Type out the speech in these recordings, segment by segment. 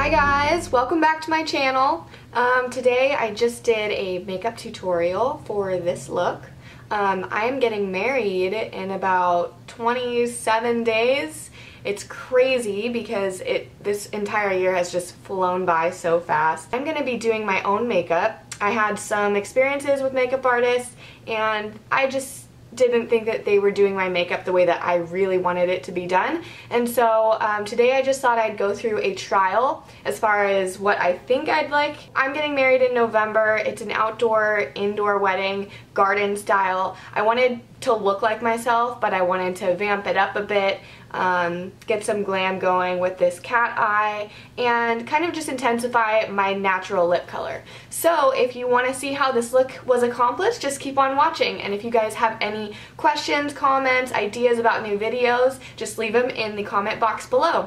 Hi guys, welcome back to my channel. Today I just did a makeup tutorial for this look. I am getting married in about 27 days. It's crazy because this entire year has just flown by so fast. I'm going to be doing my own makeup. I had some experiences with makeup artists and I just didn't think that they were doing my makeup the way that I really wanted it to be done. And so today I just thought I'd go through a trial as far as what I think I'd like. I'm getting married in November. It's an outdoor, indoor wedding, garden style. I wanted to look like myself, but I wanted to vamp it up a bit, get some glam going with this cat eye, and kind of just intensify my natural lip color. So if you want to see how this look was accomplished, just keep on watching. And if you guys have any questions, comments, ideas about new videos, just leave them in the comment box below.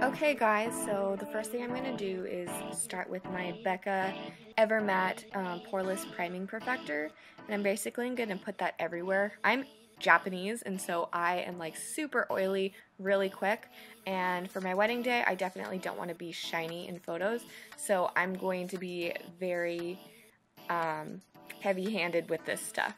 Okay guys, so the first thing I'm going to do is start with my Becca Ever Matte Poreless Priming Perfector, and I'm basically going to put that everywhere. I'm Japanese, and so I am like super oily really quick, and for my wedding day I definitely don't want to be shiny in photos, so I'm going to be very heavy-handed with this stuff.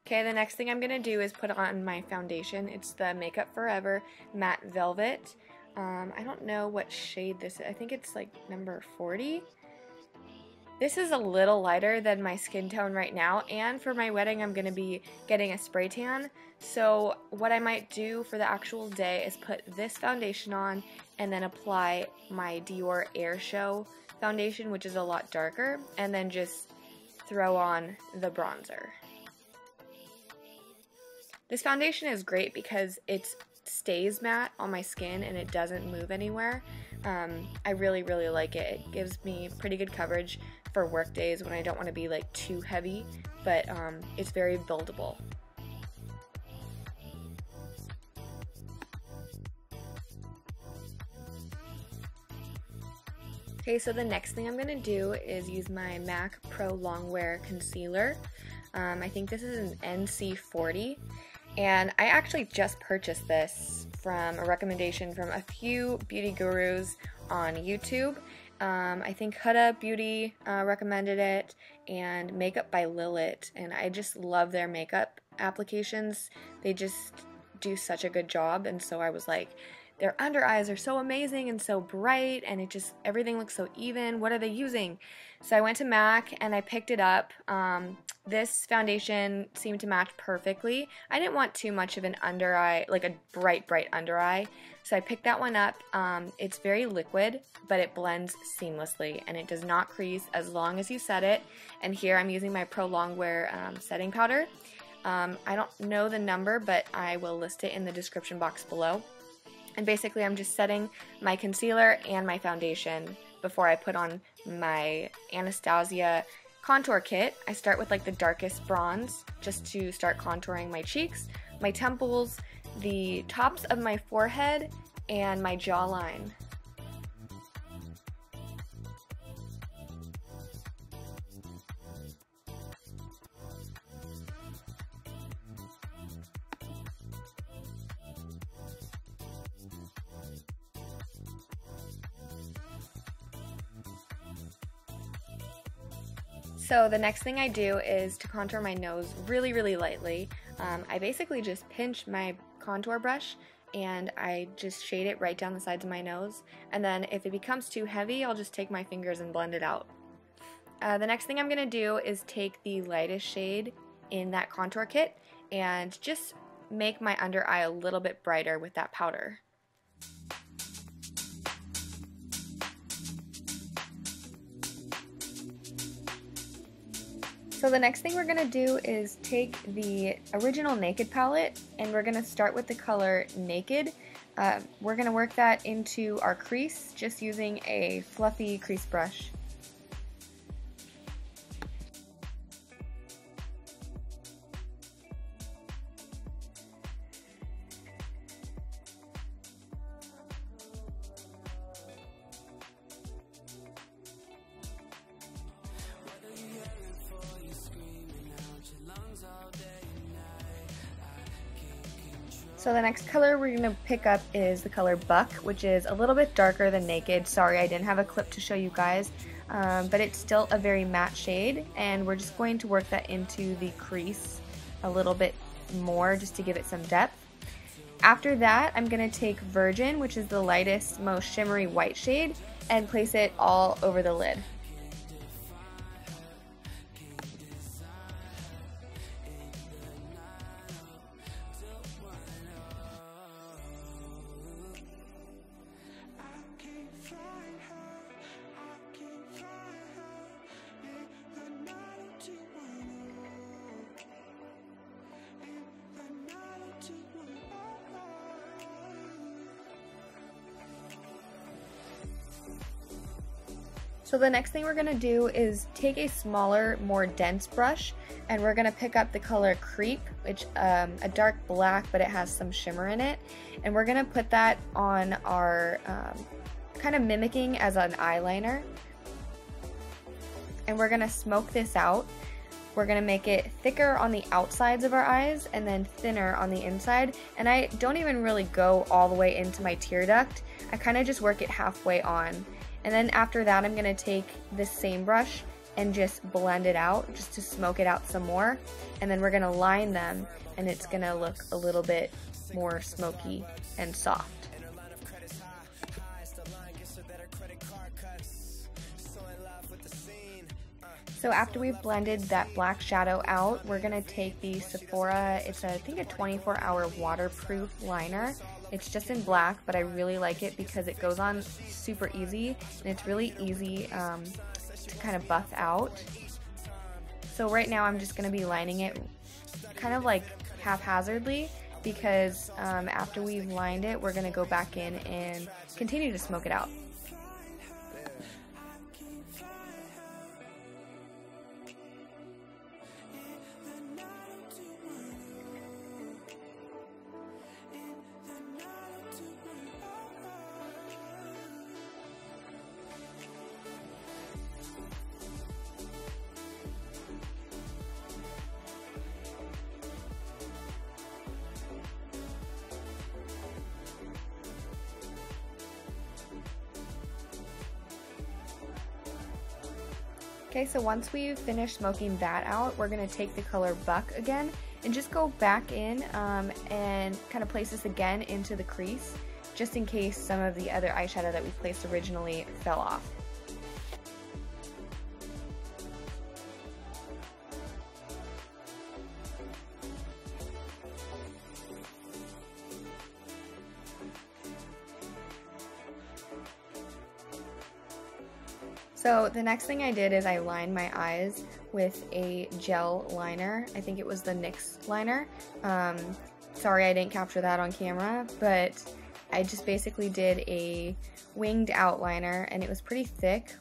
Okay, the next thing I'm going to do is put on my foundation. It's the Makeup Forever Matte Velvet. I don't know what shade this is. I think it's like number 40. This is a little lighter than my skin tone right now, and for my wedding I'm going to be getting a spray tan. So what I might do for the actual day is put this foundation on and then apply my Dior Air Show foundation, which is a lot darker, and then just throw on the bronzer. This foundation is great because it stays matte on my skin and it doesn't move anywhere. I really like it. It gives me pretty good coverage for work days when I don't want to be like too heavy, but it's very buildable. Okay, so the next thing I'm going to do is use my MAC Pro Longwear Concealer. I think this is an NC40. And I actually just purchased this from a recommendation from a few beauty gurus on YouTube. I think Huda Beauty recommended it, and Makeup by Lilith, and I just love their makeup applications. They just do such a good job, and so I was like, their under eyes are so amazing and so bright, and it just, everything looks so even. What are they using? So I went to MAC and I picked it up. This foundation seemed to match perfectly. I didn't want too much of an under eye, like a bright under eye, so I picked that one up. It's very liquid, but it blends seamlessly, and it does not crease as long as you set it. And here I'm using my Pro Longwear setting powder. I don't know the number, but I will list it in the description box below. And basically I'm just setting my concealer and my foundation before I put on my Anastasia contour kit. I start with like the darkest bronze just to start contouring my cheeks, my temples, the tops of my forehead, and my jawline. So the next thing I do is to contour my nose really lightly. I basically just pinch my contour brush and I just shade it right down the sides of my nose, and then if it becomes too heavy I'll just take my fingers and blend it out. The next thing I'm going to do is take the lightest shade in that contour kit and just make my under eye a little bit brighter with that powder. So the next thing we're going to do is take the original Naked palette and we're going to start with the color Naked. We're going to work that into our crease just using a fluffy crease brush. So the next color we're going to pick up is the color Buck, which is a little bit darker than Naked. Sorry, I didn't have a clip to show you guys, but it's still a very matte shade, and we're just going to work that into the crease a little bit more just to give it some depth. After that, I'm going to take Virgin, which is the lightest, most shimmery white shade, and place it all over the lid. So the next thing we're going to do is take a smaller, more dense brush, and we're going to pick up the color Creep, which a dark black, but it has some shimmer in it, and we're going to put that on our, kind of mimicking as an eyeliner, and we're going to smoke this out. We're going to make it thicker on the outsides of our eyes and then thinner on the inside, and I don't even really go all the way into my tear duct. I kind of just work it halfway on. And then after that, I'm going to take this same brush and just blend it out, just to smoke it out some more. And then we're going to line them, and it's going to look a little bit more smoky and soft. So after we've blended that black shadow out, we're going to take the Sephora, it's I think a 24-hour waterproof liner. It's just in black, but I really like it because it goes on super easy, and it's really easy to kind of buff out. So right now I'm just going to be lining it kind of like haphazardly, because after we've lined it, we're going to go back in and continue to smoke it out. Okay, so once we've finished smoking that out, we're going to take the color Buck again and just go back in and kind of place this again into the crease, just in case some of the other eyeshadow that we placed originally fell off. So the next thing I did is I lined my eyes with a gel liner. I think it was the NYX liner. Sorry I didn't capture that on camera, but I just basically did a winged outliner, and it was pretty thick,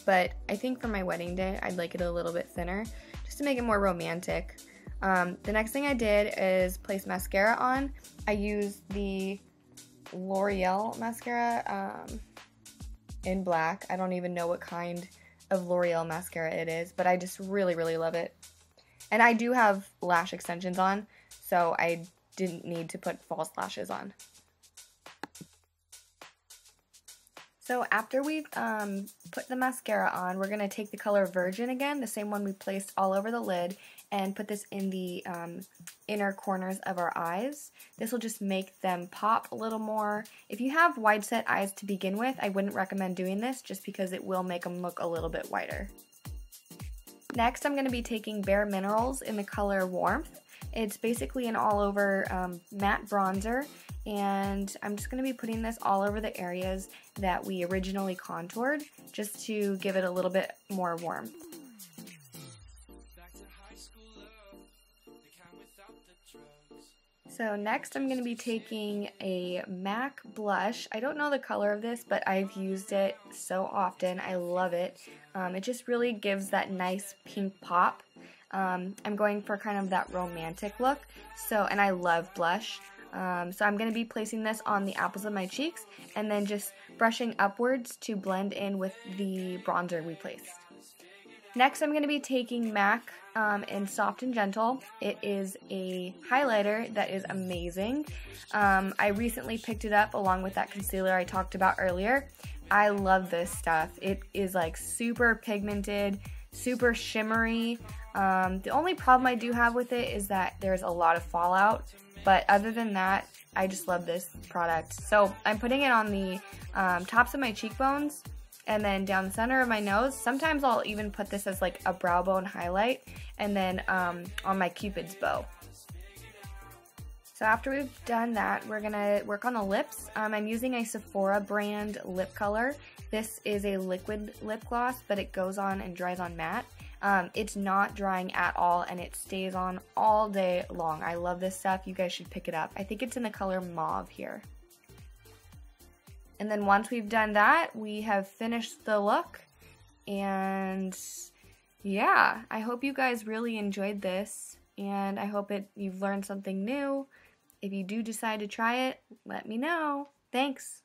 but I think for my wedding day I'd like it a little bit thinner just to make it more romantic. The next thing I did is place mascara on. I used the L'Oreal mascara in black. I don't even know what kind of L'Oreal mascara it is, but I just really love it. And I do have lash extensions on, so I didn't need to put false lashes on. So after we've put the mascara on, we're going to take the color Virgin again, the same one we placed all over the lid, and put this in the inner corners of our eyes. This will just make them pop a little more. If you have wide set eyes to begin with, I wouldn't recommend doing this just because it will make them look a little bit wider. Next, I'm going to be taking Bare Minerals in the color Warmth. It's basically an all-over matte bronzer, and I'm just going to be putting this all over the areas that we originally contoured, just to give it a little bit more warmth. So next I'm going to be taking a MAC blush. I don't know the color of this, but I've used it so often. I love it. It just really gives that nice pink pop. I'm going for kind of that romantic look, and I love blush. So I'm going to be placing this on the apples of my cheeks and then just brushing upwards to blend in with the bronzer we placed. Next, I'm going to be taking MAC in Soft and Gentle. It is a highlighter that is amazing. I recently picked it up along with that concealer I talked about earlier. I love this stuff. It is like super pigmented, super shimmery. The only problem I do have with it is that there's a lot of fallout, but other than that, I just love this product. So I'm putting it on the tops of my cheekbones and then down the center of my nose. Sometimes I'll even put this as like a brow bone highlight, and then on my Cupid's bow. So after we've done that, we're gonna work on the lips. I'm using a Sephora brand lip color. This is a liquid lip gloss, but it goes on and dries on matte. It's not drying at all, and it stays on all day long. I love this stuff. You guys should pick it up. I think it's in the color mauve here. And then once we've done that, we have finished the look. And yeah, I hope you guys really enjoyed this, and I hope you've learned something new. If you do decide to try it, let me know. Thanks.